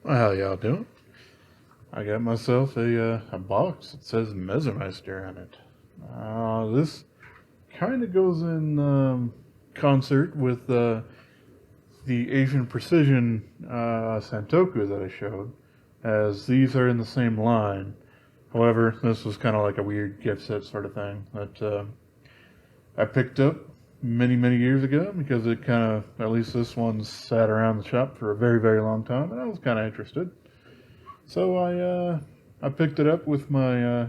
Well, how y'all doing? I got myself a box that says Messermeister on it. This kind of goes in concert with the Asian Precision Santoku that I showed, as these are in the same line. However, this was kind of like a weird gift set sort of thing that I picked up many years ago because it kind of, at least this one, sat around the shop for a very long time, and I was kind of interested. So I picked it up with my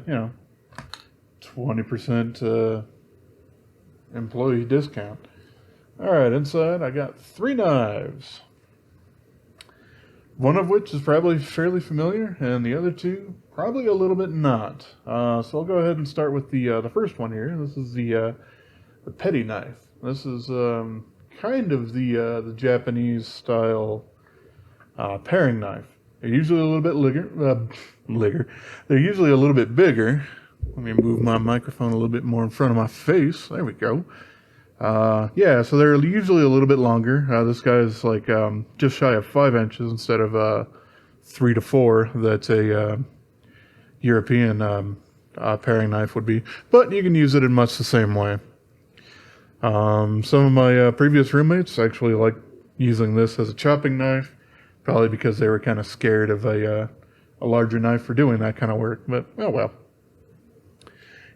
20% employee discount. All right, inside I got 3 knives. One of which is probably fairly familiar, and the other 2 probably a little bit not. So I'll go ahead and start with the first one here. This is the petty knife. This is kind of the Japanese style paring knife. They're usually a little bit ligger. They're usually a little bit bigger. Let me move my microphone a little bit more in front of my face. There we go. So they're usually a little bit longer. This guy is like just shy of 5 inches instead of 3 to 4. That's a European paring knife would be. But you can use it in much the same way. Some of my previous roommates actually liked using this as a chopping knife. Probably because they were kind of scared of a larger knife for doing that kind of work. But, oh well.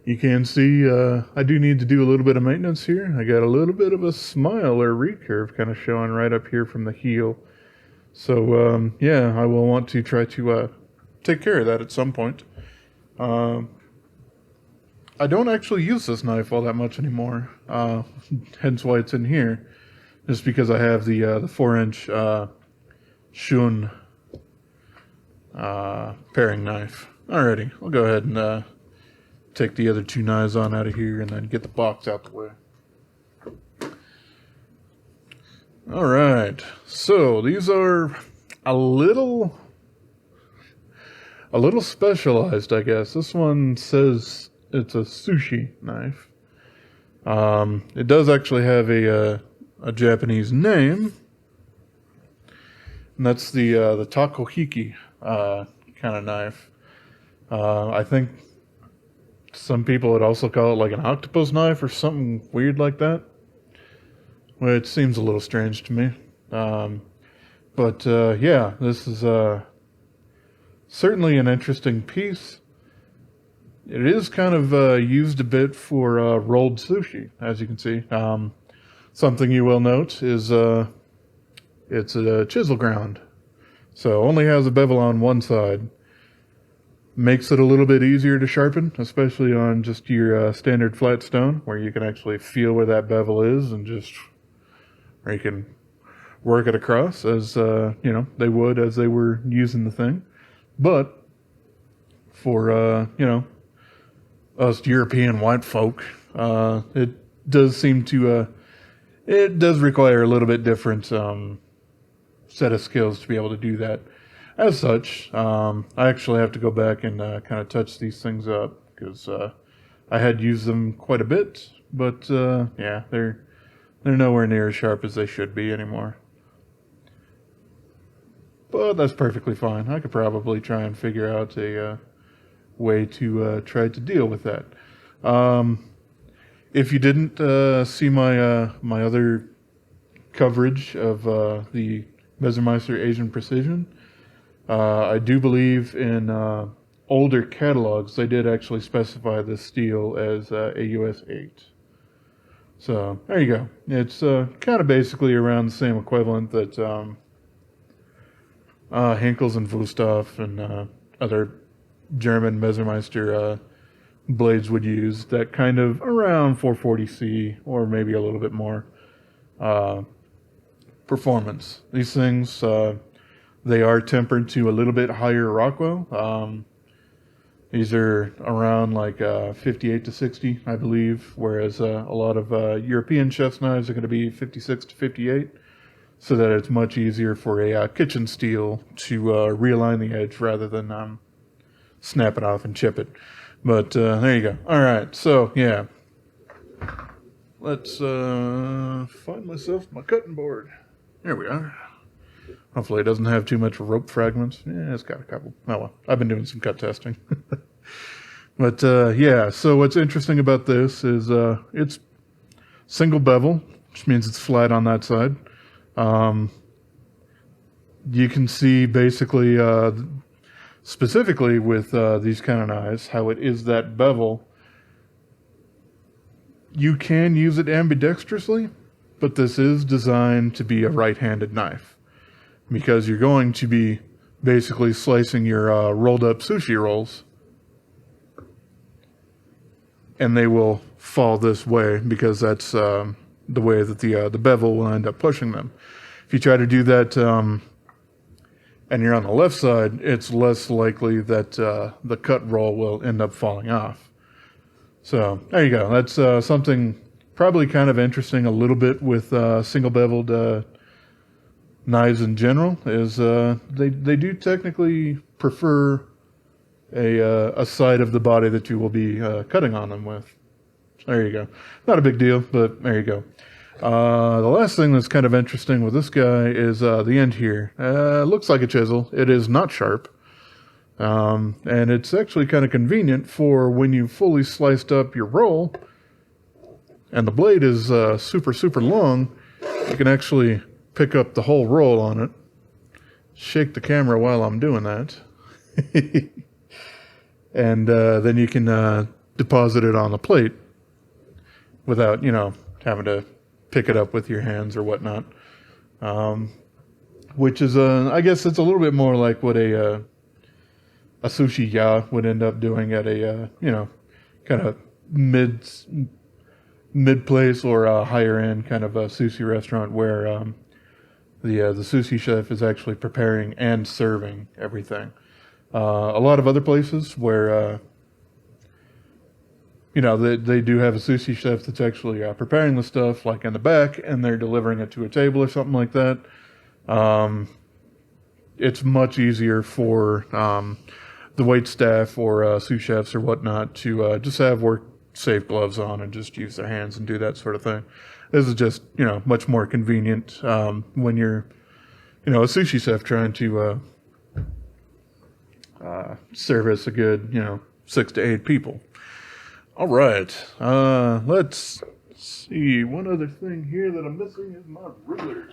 You can see I do need to do a little bit of maintenance here. I got a little bit of a smile or recurve kind of showing right up here from the heel. So, I will want to try to take care of that at some point. I don't actually use this knife all that much anymore. Hence why it's in here. Just because I have the 4-inch... Shun paring knife. Alrighty, I'll go ahead and take the other 2 knives on out of here and then get the box out the way. Alright, so these are a little specialized, I guess. This one says it's a sushi knife. It does actually have a Japanese name. And that's the Takohiki kind of knife. I think some people would also call it like an octopus knife or something weird like that, which seems a little strange to me. This is certainly an interesting piece. It is kind of used a bit for rolled sushi, as you can see. Something you will note is... it's a chisel ground, so only has a bevel on one side. Makes it a little bit easier to sharpen, especially on just your standard flat stone, where you can actually feel where that bevel is and just where you can work it across as they would as they were using the thing. But for us European white folk, it does seem to it does require a little bit different set of skills to be able to do that. As such, I actually have to go back and kind of touch these things up because I had used them quite a bit, but they're nowhere near as sharp as they should be anymore. But that's perfectly fine. I could probably try and figure out a way to try to deal with that. If you didn't see my my other coverage of the Messermeister Asian Precision, I do believe in older catalogs they did actually specify this steel as a US 8. So there you go. It's kind of basically around the same equivalent that Henkel's and Wusthof and other German Messermeister blades would use. That kind of around 440C or maybe a little bit more performance. These things, they are tempered to a little bit higher Rockwell. These are around like 58 to 60, I believe, whereas a lot of European chef's knives are going to be 56 to 58, so that it's much easier for a kitchen steel to realign the edge rather than snap it off and chip it. But there you go. All right, so yeah. Let's find myself my cutting board. There we are. Hopefully it doesn't have too much rope fragments. Yeah, it's got a couple. Oh well, I've been doing some cut testing. But yeah, so what's interesting about this is it's single bevel, which means it's flat on that side. You can see basically, specifically with these kind of knives, how it is that bevel. You can use it ambidextrously, but this is designed to be a right-handed knife because you're going to be basically slicing your rolled up sushi rolls, and they will fall this way because that's the way that the bevel will end up pushing them. If you try to do that and you're on the left side, it's less likely that the cut roll will end up falling off. So there you go. That's something probably kind of interesting a little bit with single beveled knives in general is they do technically prefer a side of the body that you will be cutting on them with. There you go. Not a big deal, but there you go. The last thing that's kind of interesting with this guy is the end here. Looks like a chisel. It is not sharp. And it's actually kind of convenient for when you fully sliced up your roll and the blade is super, super long, you can actually pick up the whole roll on it. Shake the camera while I'm doing that. And then you can deposit it on the plate without, having to pick it up with your hands or whatnot. Which is, I guess it's a little bit more like what a sushi ya would end up doing at a, kind of mid place or a higher end kind of a sushi restaurant where the sushi chef is actually preparing and serving everything. A lot of other places where they do have a sushi chef that's actually preparing the stuff like in the back and they're delivering it to a table or something like that. It's much easier for the wait staff or sous chefs or whatnot to just have work safe gloves on and just use their hands and do that sort of thing. This is just, much more convenient when you're, a sushi chef trying to service a good, 6 to 8 people. All right. Let's see. One other thing here that I'm missing is my ruler.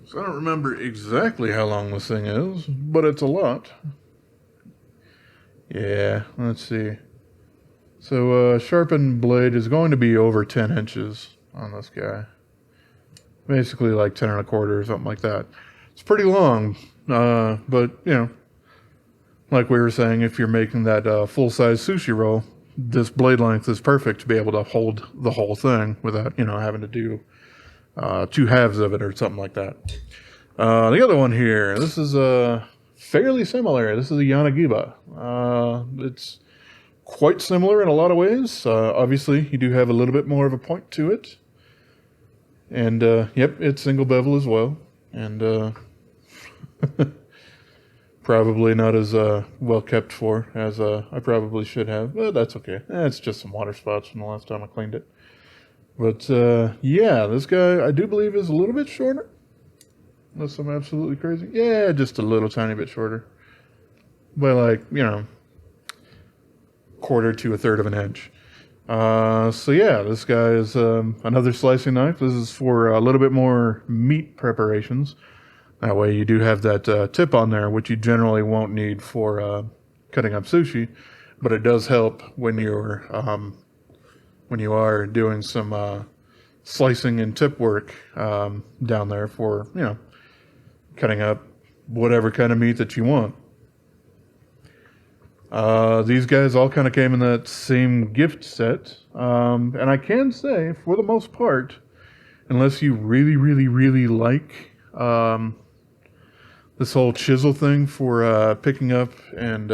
So I don't remember exactly how long this thing is, but it's a lot. Yeah, let's see. So sharpened blade is going to be over 10 inches on this guy. Basically like 10 1/4 or something like that. It's pretty long, but, like we were saying, if you're making that full-size sushi roll, this blade length is perfect to be able to hold the whole thing without, having to do 2 halves of it or something like that. The other one here, this is fairly similar. This is a Yanagiba. It's quite similar in a lot of ways. Obviously, you do have a little bit more of a point to it. And, yep, it's single bevel as well. And probably not as well kept for as I probably should have. But that's okay. It's just some water spots from the last time I cleaned it. But, yeah, this guy, I do believe, is a little bit shorter. Unless I'm absolutely crazy. Yeah, just a little tiny bit shorter. By like, 1/4 to 1/3 of an inch. So yeah, this guy is another slicing knife. This is for a little bit more meat preparations. That way you do have that tip on there, which you generally won't need for cutting up sushi. But it does help when you're when you are doing some slicing and tip work down there for, cutting up whatever kind of meat that you want. These guys all kind of came in that same gift set. And I can say, for the most part, unless you really, really, really like this whole chisel thing for picking up and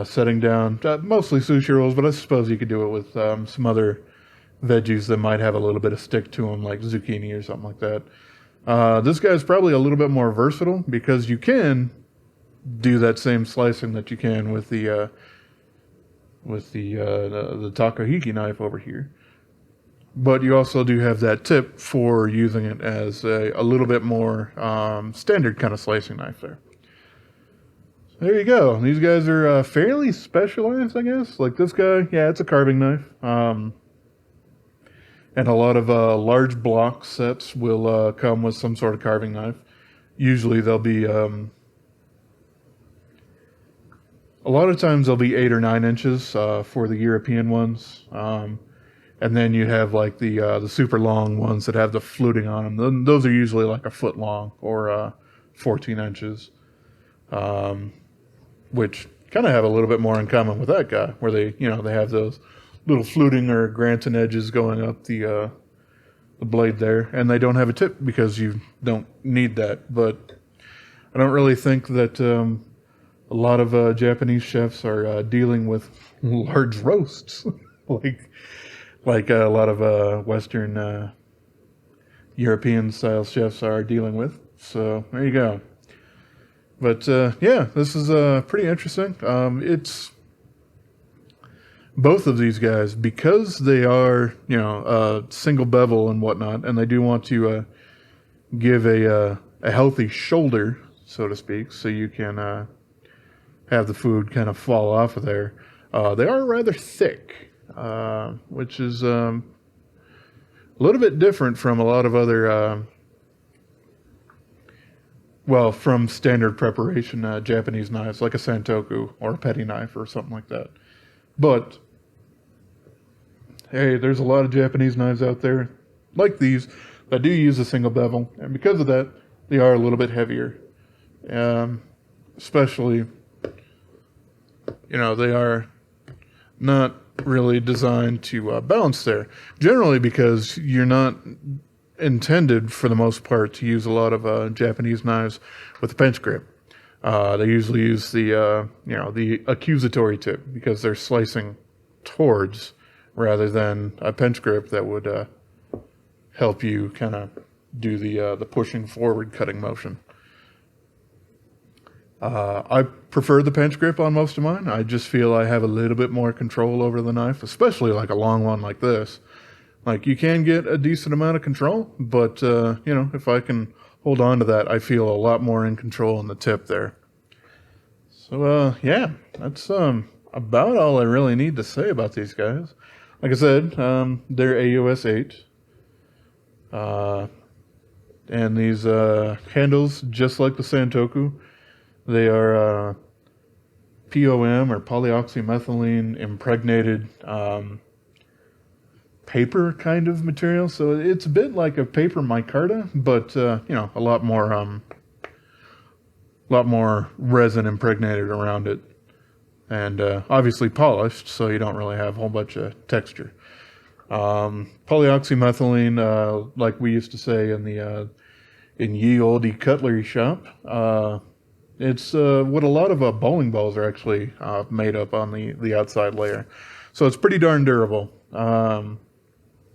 setting down, mostly sushi rolls, but I suppose you could do it with some other veggies that might have a little bit of stick to them, like zucchini or something like that. This guy's probably a little bit more versatile because you can do that same slicing that you can with the Takohiki knife over here. but you also do have that tip for using it as a little bit more standard kind of slicing knife there. There you go. These guys are fairly specialized, I guess. Like this guy, yeah, it's a carving knife. And a lot of large block sets will come with some sort of carving knife. Usually they'll be, a lot of times they'll be 8 or 9 inches for the European ones. And then you have like the super long ones that have the fluting on them. Those are usually like a foot long or 14 inches. Which kind of have a little bit more in common with that guy, where they have those little fluting or granton edges going up the blade there, and they don't have a tip because you don't need that. But I don't really think that a lot of Japanese chefs are dealing with large roasts like a lot of Western European style chefs are dealing with. So there you go. But yeah, this is pretty interesting. It's both of these guys, because they are single bevel and whatnot, and they do want to give a healthy shoulder, so to speak, so you can have the food kind of fall off of there. They are rather thick, which is a little bit different from a lot of other. From standard preparation Japanese knives, like a Santoku or a petty knife or something like that. But, hey, there's a lot of Japanese knives out there, like these, that do use a single bevel. And because of that, they are a little bit heavier. Especially, they are not really designed to balance there. Generally because you're not intended, for the most part, to use a lot of Japanese knives with a pinch grip. They usually use the accusatory tip because they're slicing towards rather than a pinch grip that would help you kind of do the pushing forward cutting motion. I prefer the pinch grip on most of mine. I just feel I have a little bit more control over the knife, especially like a long one like this. Like, you can get a decent amount of control, but, if I can hold on to that, I feel a lot more in control in the tip there. So, yeah, that's about all I really need to say about these guys. Like I said, they're AUS 8. And these handles, just like the Santoku, they are POM or polyoxymethylene impregnated paper kind of material, so it's a bit like a paper micarta, but a lot more resin impregnated around it, and obviously polished, so you don't really have a whole bunch of texture. Polyoxymethylene, like we used to say in the in ye olde cutlery shop, it's what a lot of bowling balls are actually made up on the outside layer, so it's pretty darn durable.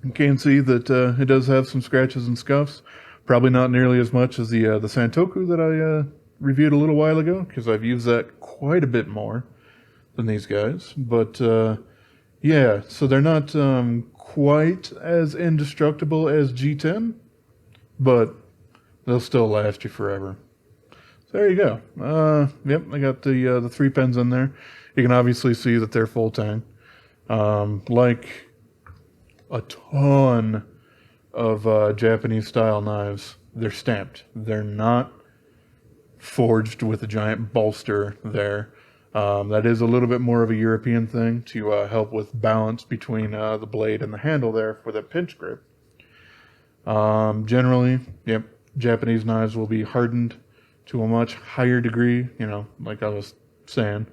You can see that it does have some scratches and scuffs. Probably not nearly as much as the Santoku that I reviewed a little while ago, because I've used that quite a bit more than these guys. But yeah, so they're not quite as indestructible as G10, but they'll still last you forever. So there you go. Yep, I got the 3 pins in there. You can obviously see that they're full tang. Like a ton of Japanese style knives, they're stamped. They're not forged with a giant bolster there. That is a little bit more of a European thing to help with balance between the blade and the handle there for the pinch grip. Generally, yep, Japanese knives will be hardened to a much higher degree, like I was saying,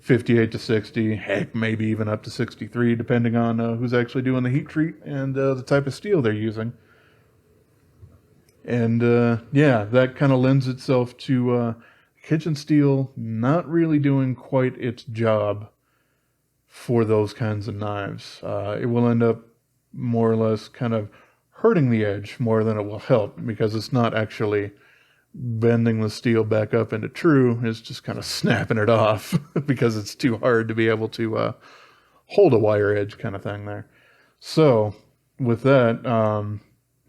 58 to 60, heck, maybe even up to 63, depending on who's actually doing the heat treat and the type of steel they're using. And yeah, that kind of lends itself to kitchen steel not really doing quite its job for those kinds of knives. It will end up more or less kind of hurting the edge more than it will help, because it's not actually bending the steel back up into true, it's just kind of snapping it off because it's too hard to be able to hold a wire edge kind of thing there. So with that,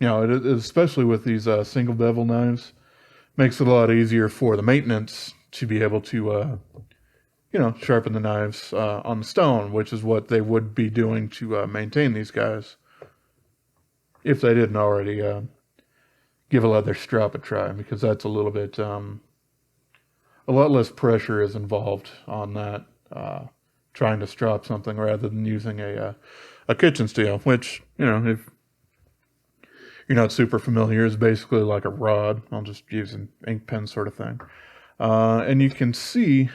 especially with these single bevel knives, makes it a lot easier for the maintenance to be able to, sharpen the knives on the stone, which is what they would be doing to maintain these guys if they didn't already give a leather strap a try, because that's a little bit, a lot less pressure is involved on that, trying to strap something rather than using a kitchen steel, which, if you're not super familiar, is basically like a rod. I'll just use an ink pen sort of thing. And you can see,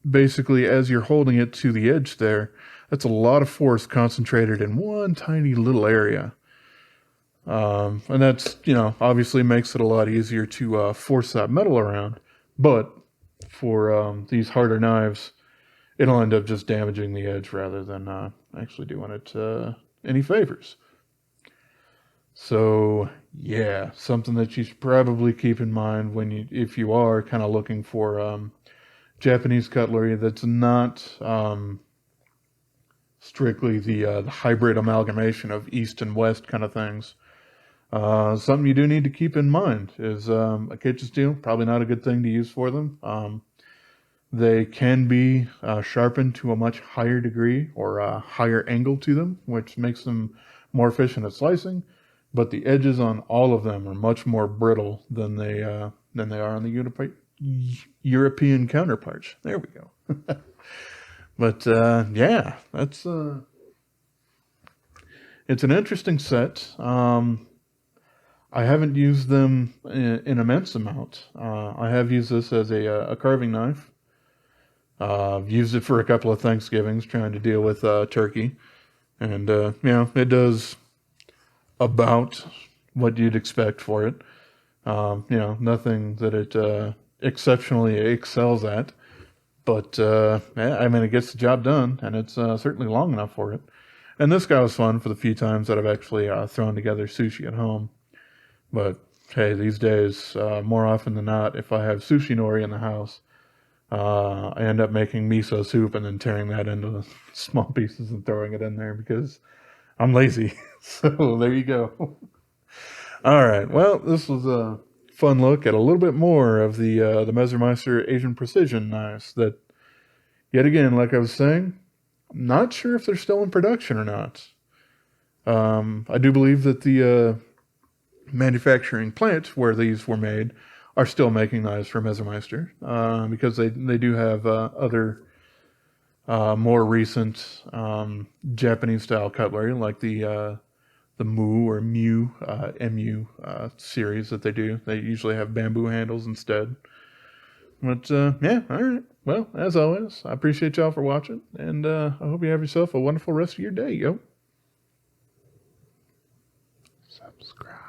basically, as you're holding it to the edge there, that's a lot of force concentrated in one tiny little area. And that's, obviously makes it a lot easier to force that metal around. But for these harder knives, it'll end up just damaging the edge rather than actually doing it any favors. So, yeah, something that you should probably keep in mind if you are kind of looking for Japanese cutlery that's not strictly the hybrid amalgamation of East and West kind of things. Something you do need to keep in mind is a kitchen steel, probably not a good thing to use for them. They can be sharpened to a much higher degree or a higher angle to them, which makes them more efficient at slicing. But the edges on all of them are much more brittle than they are on the European counterparts. There we go. But yeah, that's it's an interesting set. I haven't used them in immense amount. I have used this as a carving knife. I've used it for a couple of Thanksgivings trying to deal with turkey. And, it does about what you'd expect for it. Nothing that it exceptionally excels at. But, it gets the job done, and it's certainly long enough for it. And this guy was fun for the few times that I've actually thrown together sushi at home. But, hey, these days, more often than not, if I have sushi nori in the house, I end up making miso soup and then tearing that into small pieces and throwing it in there because I'm lazy. So there you go. All right. Well, this was a fun look at a little bit more of the Messermeister Asian Precision knives that, yet again, like I was saying, I'm not sure if they're still in production or not. I do believe that the manufacturing plant where these were made are still making knives for Messermeister because they do have other more recent Japanese style cutlery like the Mu or Mu MU series that they do. They usually have bamboo handles instead. But yeah, all right. Well, as always, I appreciate y'all for watching, and I hope you have yourself a wonderful rest of your day, yo. Subscribe.